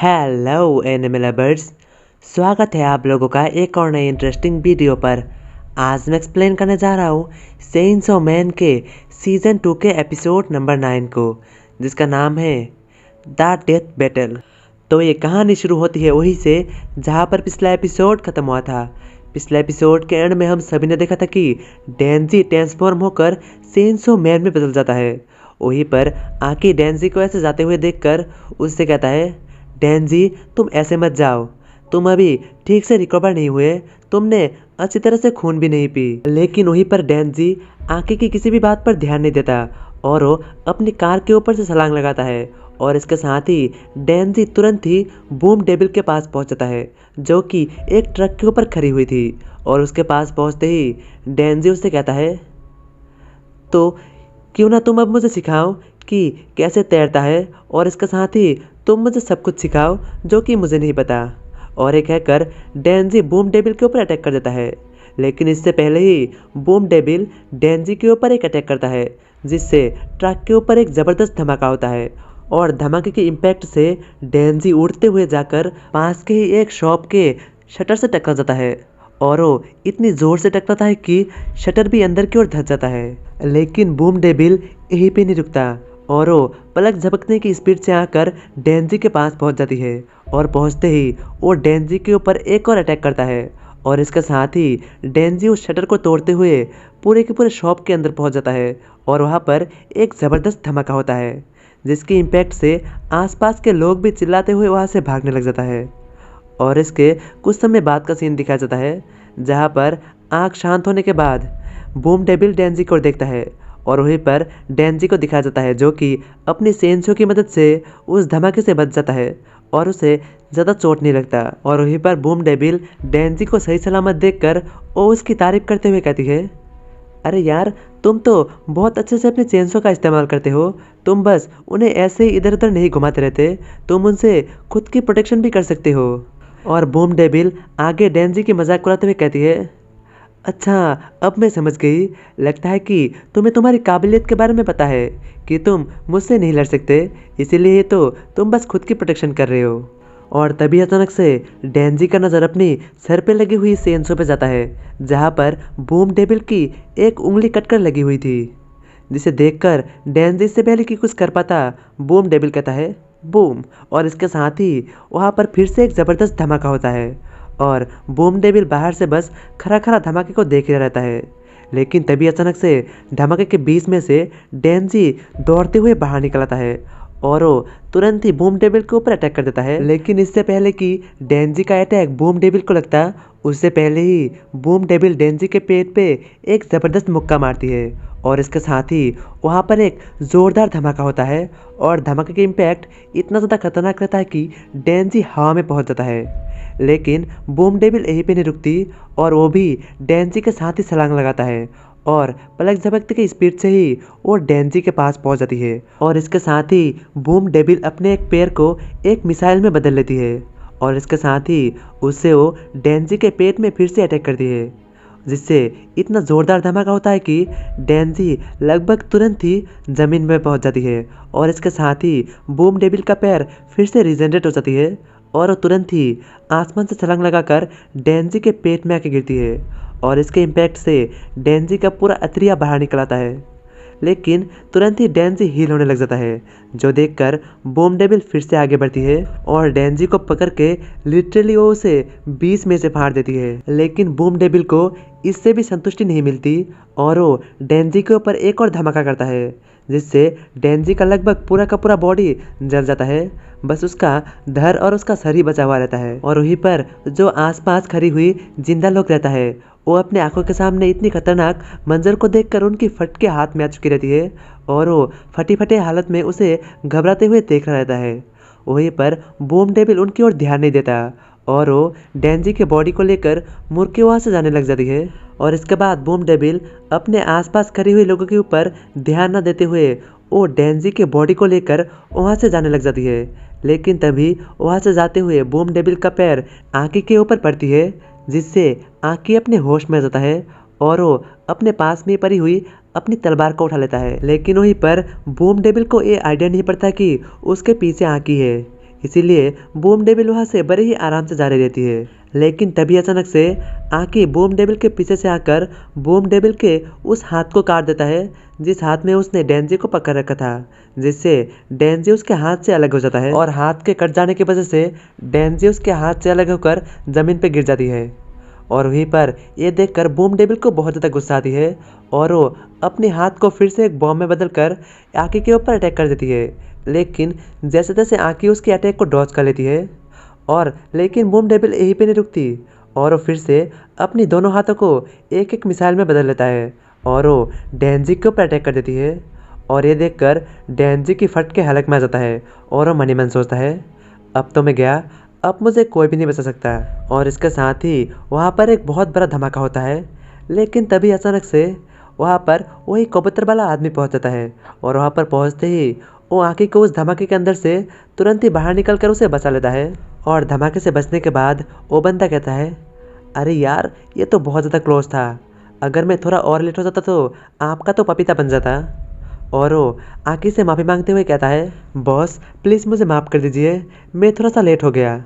Hello animal lovers, स्वागत है आप लोगों का एक और नई इंटरेस्टिंग वीडियो पर। आज मैं एक्सप्लेन करने जा रहा हूँ चेनसो मैन के सीज़न 2 के एपिसोड नंबर 9 को, जिसका नाम है द डेथ बैटल। तो ये कहानी शुरू होती है वहीं से जहाँ पर पिछला एपिसोड ख़त्म हुआ था। पिछले एपिसोड के एंड में हम सभी ने देखा था कि डेंजी ट्रांसफॉर्म होकर चेनसो मैन में बदल जाता है। वहीं पर आकी डेंजी को ऐसे जाते हुए देखकर उससे कहता है, डेंजी तुम ऐसे मत जाओ, तुम अभी ठीक से रिकवर नहीं हुए, तुमने अच्छी तरह से खून भी नहीं पी। लेकिन वहीं पर डेंजी आकी की किसी भी बात पर ध्यान नहीं देता और वो अपनी कार के ऊपर से छलांग लगाता है। और इसके साथ ही डेंजी तुरंत ही बूम डेविल के पास पहुंच जाता है, जो कि एक ट्रक के ऊपर खड़ी हुई थी। और उसके पास पहुंचते ही डेंजी उससे कहता है, तो क्यों ना तुम अब मुझे सिखाओ कि कैसे तैरता है, और इसके साथ ही तुम मुझे सब कुछ सिखाओ जो कि मुझे नहीं पता। और ये कहकर डेंजी बूम डेविल के ऊपर अटैक कर देता है। लेकिन इससे पहले ही बूम डेविल डेंजी के ऊपर एक अटैक करता है, जिससे ट्रक के ऊपर एक ज़बरदस्त धमाका होता है। और धमाके के इम्पैक्ट से डेंजी उड़ते हुए जाकर पास के ही एक शॉप के शटर से टकरा जाता है। और वो इतनी ज़ोर से टकराता है कि शटर भी अंदर की ओर धंस जाता है। लेकिन बूम डेविल यहीं पे नहीं रुकता और वो पलक झपकने की स्पीड से आकर डेंजी के पास पहुंच जाती है। और पहुंचते ही वो डेंजी के ऊपर एक और अटैक करता है। और इसके साथ ही डेंजी उस शटर को तोड़ते हुए पूरे के पूरे शॉप के अंदर पहुंच जाता है। और वहां पर एक ज़बरदस्त धमाका होता है, जिसके इम्पैक्ट से आसपास के लोग भी चिल्लाते हुए वहां से भागने लग जाता है। और इसके कुछ समय बाद का सीन दिखाया जाता है, जहाँ पर आँख शांत होने के बाद बूम डेविल डेंजी को देखता है। और वहीं पर डेंजी को दिखाया जाता है, जो कि अपनी सेंसो की मदद से उस धमाके से बच जाता है और उसे ज़्यादा चोट नहीं लगता। और वहीं पर बूम डेविल डेंजी को सही सलामत देखकर वो उसकी तारीफ करते हुए कहती है, अरे यार, तुम तो बहुत अच्छे से अपने चेंसो का इस्तेमाल करते हो, तुम बस उन्हें ऐसे ही इधर उधर नहीं घुमाते रहते, तुम उनसे खुद की प्रोटेक्शन भी कर सकते हो। और बूम डेविल आगे डेंजी की मजाक उड़ाते हुए कहती है, अच्छा अब मैं समझ गई, लगता है कि तुम्हें तुम्हारी काबिलियत के बारे में पता है कि तुम मुझसे नहीं लड़ सकते, इसीलिए तो तुम बस खुद की प्रोटेक्शन कर रहे हो। और तभी अचानक से डेंजी का नज़र अपनी सर पे लगी हुई सेंसो पे जाता है, जहाँ पर बूम डेविल की एक उंगली कटकर लगी हुई थी, जिसे देखकर डेंजी से पहले कि कुछ कर पाता बूम डेविल कहता है बूम। और इसके साथ ही वहाँ पर फिर से एक ज़बरदस्त धमाका होता है और बूम डेविल बाहर से बस खरा खरा धमाके को देख रहा रहता है। लेकिन तभी अचानक से धमाके के बीच में से डेंजी दौड़ते हुए बाहर निकल आता है और वो तुरंत ही बूम डेविल के ऊपर अटैक कर देता है। लेकिन इससे पहले कि डेंजी का अटैक बूम डेविल को लगता, उससे पहले ही बूम डेविल डेंजी के पेट पे एक ज़बरदस्त मुक्का मारती है। और इसके साथ ही वहाँ पर एक ज़ोरदार धमाका होता है और धमाके का इम्पैक्ट इतना ज़्यादा खतरनाक रहता है कि डेंजी हवा में पहुँच जाता है। लेकिन बूम डेविल यहीं पे नहीं रुकती और वो भी डेंजी के साथ ही छलांग लगाता है और पलक झपकते की स्पीड से ही वो डेंजी के पास पहुंच जाती है। और इसके साथ ही बूम डेविल अपने एक पैर को एक मिसाइल में बदल लेती है और इसके साथ ही उससे वो डेंजी के पेट में फिर से अटैक करती है, जिससे इतना ज़ोरदार धमाका होता है कि डेंजी लगभग तुरंत ही ज़मीन में पहुंच जाती है। और इसके साथ ही बूम डेविल का पैर फिर से रिजेनरेट हो जाती है और वो तुरंत ही आसमान से छलांग लगाकर डेंजी के पेट में आके गिरती है। और इसके इम्पैक्ट से डेंजी का पूरा अतरिया बाहर निकल आता है। लेकिन तुरंत ही डेंजी हील होने लग जाता है, जो देखकर बूम डेविल फिर से आगे बढ़ती है और डेंजी को पकड़ के लिटरली वो उसे 20 में से फाड़ देती है। लेकिन बूम डेविल को इससे भी संतुष्टि नहीं मिलती और वो डेंजी के ऊपर एक और धमाका करता है, जिससे डेंजी का लगभग पूरा का पूरा बॉडी जल जाता है, बस उसका धड़ और उसका सर ही बचा हुआ रहता है। और वहीं पर जो आसपास खड़ी हुई जिंदा लोग रहता है, वो अपने आंखों के सामने इतनी खतरनाक मंजर को देखकर उनकी फटके हाथ में आ चुकी रहती है और वो फटी फटे हालत में उसे घबराते हुए देख रहा रहता है। वहीं पर बूम डेविल उनकी ओर ध्यान नहीं देता और वो डेंजी के बॉडी को लेकर मुड़ के वहाँ से जाने लग जाती है। और इसके बाद बूम डेविल अपने आसपास खड़े हुए लोगों के ऊपर ध्यान न देते हुए वो डेंजी के बॉडी को लेकर वहाँ से जाने लग जाती है। लेकिन तभी वहाँ से जाते हुए बूम डेविल का पैर आंकी के ऊपर पड़ती है, जिससे आंकी अपने होश में आ जाता है और वो अपने पास में पड़ी हुई अपनी तलवार को उठा लेता है। लेकिन वहीं पर बूम डेविल को ये आइडिया नहीं पड़ता कि उसके पीछे आंकी है, इसीलिए बूम डेविल वहाँ से बड़े ही आराम से जा रही रहती है। लेकिन तभी अचानक से आकी बूम डेविल के पीछे से आकर बूम डेविल के उस हाथ को काट देता है जिस हाथ में उसने डेंजी को पकड़ रखा था, जिससे डेंजी उसके हाथ से अलग हो जाता है और हाथ के कट जाने की वजह से डेंजी उसके हाथ से अलग होकर जमीन पर गिर जाती है। और वहीं पर ये देखकर बूम डेविल को बहुत ज़्यादा गुस्सा आती है और वो अपने हाथ को फिर से एक बॉम्ब में बदलकर आकी के ऊपर अटैक कर देती है। लेकिन जैसे तैसे आकी उसके अटैक को डॉज कर लेती है और लेकिन बूम डेविल यहीं पे नहीं रुकती और वो फिर से अपनी दोनों हाथों को एक एक मिसाइल में बदल लेता है और वो डेंजी के ऊपर अटैक कर देती है। और ये देखकर डेंजी की फट के हलक में आ जाता है और वो मनी मन सोचता है अब तो मैं गया, अब मुझे कोई भी नहीं बचा सकता। और इसके साथ ही वहाँ पर एक बहुत बड़ा धमाका होता है। लेकिन तभी अचानक से वहाँ पर वही कबूतर वाला आदमी पहुँच जाता है और वहाँ पर पहुँचते ही वो आकी को उस धमाके के अंदर से तुरंत ही बाहर निकल कर उसे बचा लेता है। और धमाके से बचने के बाद वो बंदा कहता है अरे यार ये तो बहुत ज़्यादा क्लोज था, अगर मैं थोड़ा और लेट हो जाता तो आपका तो पपीता बन जाता। और वो आकी से माफ़ी मांगते हुए कहता है बॉस प्लीज़ मुझे माफ़ कर दीजिए, मैं थोड़ा सा लेट हो गया।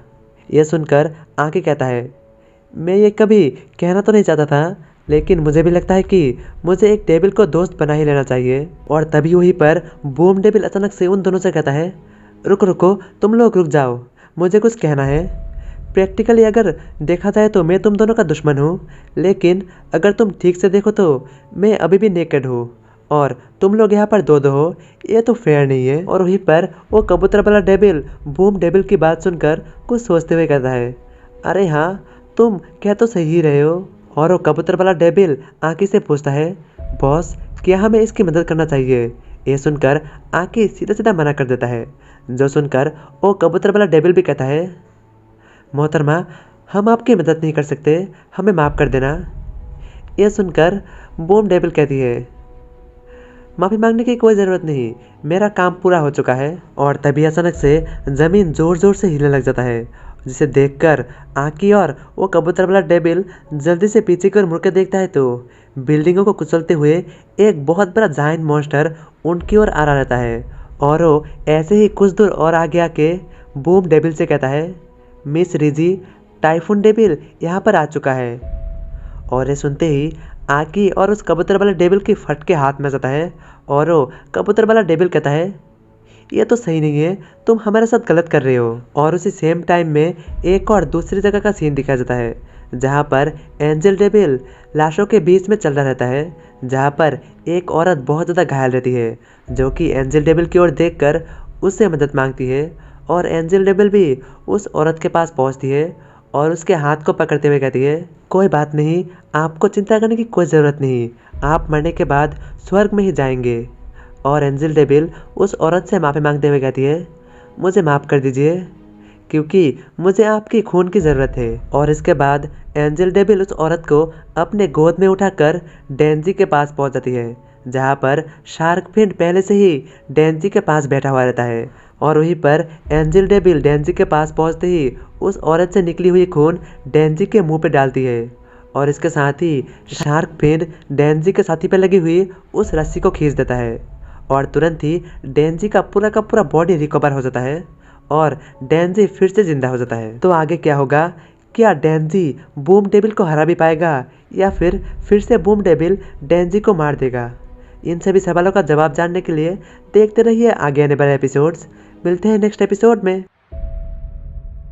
यह सुनकर आकी कहता है मैं ये कभी कहना तो नहीं चाहता था, लेकिन मुझे भी लगता है कि मुझे एक डेविल को दोस्त बना ही लेना चाहिए। और तभी वहीं पर बूम डेविल अचानक से उन दोनों से कहता है रुको रुको तुम लोग रुक जाओ, मुझे कुछ कहना है। प्रैक्टिकली अगर देखा जाए तो मैं तुम दोनों का दुश्मन हूँ, लेकिन अगर तुम ठीक से देखो तो मैं अभी भी नेकेड हूँ और तुम लोग यहाँ पर दो हो, ये तो फेयर नहीं है। और वहीं पर वो कबूतर वाला डेविल बूम डेविल की बात सुनकर कुछ सोचते हुए कहता है अरे हाँ तुम कह तो सही ही रहे हो। और वो कबूतर वाला डेविल आकी से पूछता है बॉस क्या हमें इसकी मदद करना चाहिए। ये सुनकर आकी सीधा सीधा मना कर देता है, जो सुनकर वो कबूतर वाला डेविल भी कहता है मोहतरमा हम आपकी मदद नहीं कर सकते, हमें माफ़ कर देना। यह सुनकर बूम डेविल कहती है माफ़ी मांगने की कोई ज़रूरत नहीं, मेरा काम पूरा हो चुका है। और तभी अचानक से ज़मीन ज़ोर ज़ोर से हिलने लग जाता है, जिसे देखकर आकी और वो कबूतर वाला डेविल जल्दी से पीछे की ओर मुड़ कर देखता है तो बिल्डिंगों को कुचलते हुए एक बहुत बड़ा जायंट मॉन्स्टर उनकी ओर आ रहा रहता है। और वो ऐसे ही कुछ दूर और आगे आके बूम डेविल से कहता है मिस रिजी टाइफून डेविल यहाँ पर आ चुका है। और ये सुनते ही आकी और उस कबूतर वाला डेविल की फट के हाथ में जाता है और वो कबूतर वाला डेविल कहता है ये तो सही नहीं है, तुम हमारे साथ गलत कर रहे हो। और उसी सेम टाइम में एक और दूसरी जगह का सीन दिखाया जाता है जहाँ पर एंजल डेविल लाशों के बीच में चल रहा रहता है, जहाँ पर एक औरत बहुत ज़्यादा घायल रहती है जो कि एंजल डेविल की ओर देखकर उससे मदद मांगती है। और एंजल डेविल भी उस औरत के पास पहुँचती है और उसके हाथ को पकड़ते हुए कहती है कोई बात नहीं, आपको चिंता करने की कोई ज़रूरत नहीं, आप मरने के बाद स्वर्ग में ही जाएंगे। और एंजल डेविल उस औरत से माफ़ी मांगते हुए कहती है मुझे माफ़ कर दीजिए क्योंकि मुझे आपकी खून की ज़रूरत है। और इसके बाद एंजल डेविल उस औरत को अपने गोद में उठाकर डेंजी के पास पहुंच जाती है, जहां पर शार्क फिन पहले से ही डेंजी के पास बैठा हुआ रहता है। और वहीं पर एंजल डेविल डेंजी के पास पहुंचते ही उस औरत से निकली हुई खून डेंजी के मुंह पे डालती है और इसके साथ ही शार्क फिन डेंजी के छाती पर लगी हुई उस रस्सी को खींच देता है और तुरंत ही डेंजी का पूरा बॉडी रिकवर हो जाता है और डेंजी फिर से जिंदा हो जाता है। तो आगे क्या होगा, क्या डेंजी बूम डेविल को हरा भी पाएगा या फिर से बूम डेविल डेंजी को मार देगा? इन सभी सवालों का जवाब जानने के लिए देखते रहिए आगे आने वाले एपिसोड्स। मिलते हैं नेक्स्ट एपिसोड में।